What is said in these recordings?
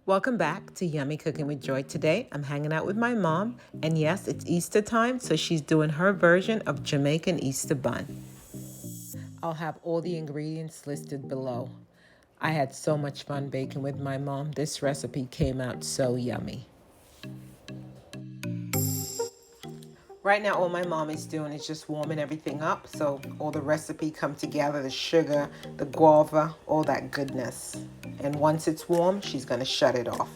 Welcome back to Yummy Cooking with Joy. Today I'm hanging out with my mom, and yes, it's Easter time, so she's doing her version of Jamaican Easter bun. I'll have all the ingredients listed below. I had so much fun baking with my mom. This recipe came out so yummy. Right now, all my mom is doing is just warming everything up, so all the recipe come together, the sugar, the guava, all that goodness. And once it's warm, she's gonna shut it off.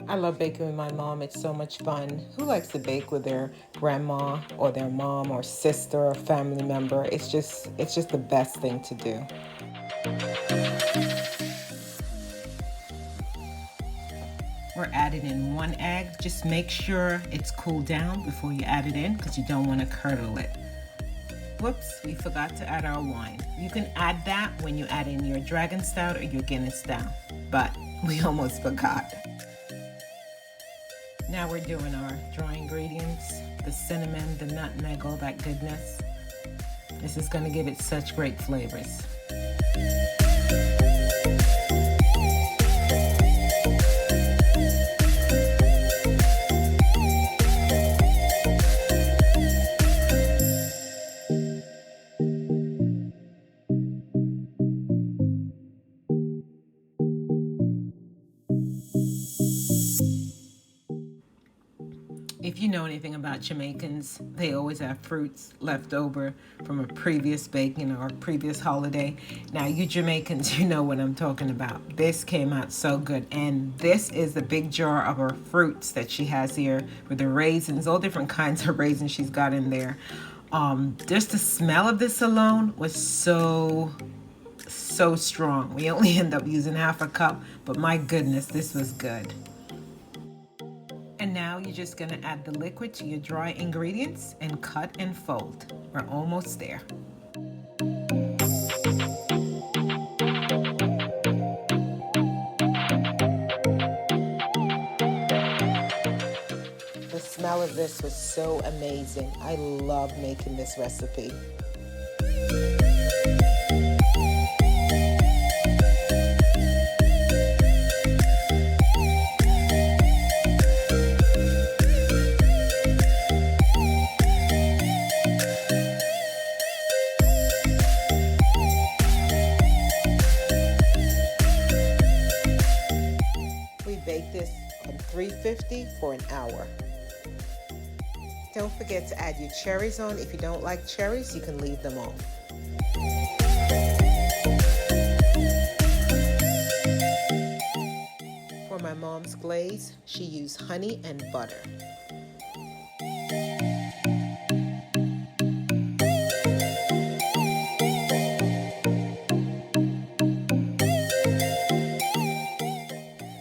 I love baking with my mom. It's so much fun. Who likes to bake with their grandma or their mom or sister or family member? It's just the best thing to do. We're adding in 1 egg. Just make sure it's cooled down before you add it in because you don't want to curdle it. Whoops, we forgot to add our wine. You can add that when you add in your Dragon Stout or your Guinness Stout, but we almost forgot. Now we're doing our dry ingredients, the cinnamon, the nutmeg, all that goodness. This is going to give it such great flavors. If you know anything about Jamaicans, they always have fruits left over from a previous baking or a previous holiday. Now, you Jamaicans, you know what I'm talking about. This came out so good. And this is the big jar of her fruits that she has here with the raisins, all different kinds of raisins she's got in there. Just the smell of this alone was so strong. We only end up using half a cup, but my goodness, this was good. And now you're just gonna add the liquid to your dry ingredients and cut and fold. We're almost there. The smell of this was so amazing. I love making this recipe. Bake this on 350 for an hour. Don't forget to add your cherries on. If you don't like cherries, you can leave them off. For my mom's glaze, she used honey and butter.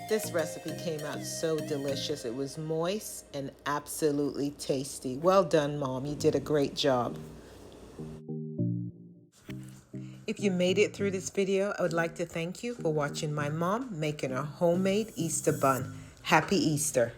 This recipe came out so delicious. It was moist and absolutely tasty. Well done, Mom. You did a great job. If you made it through this video, I would like to thank you for watching my mom making a homemade Easter bun. Happy Easter.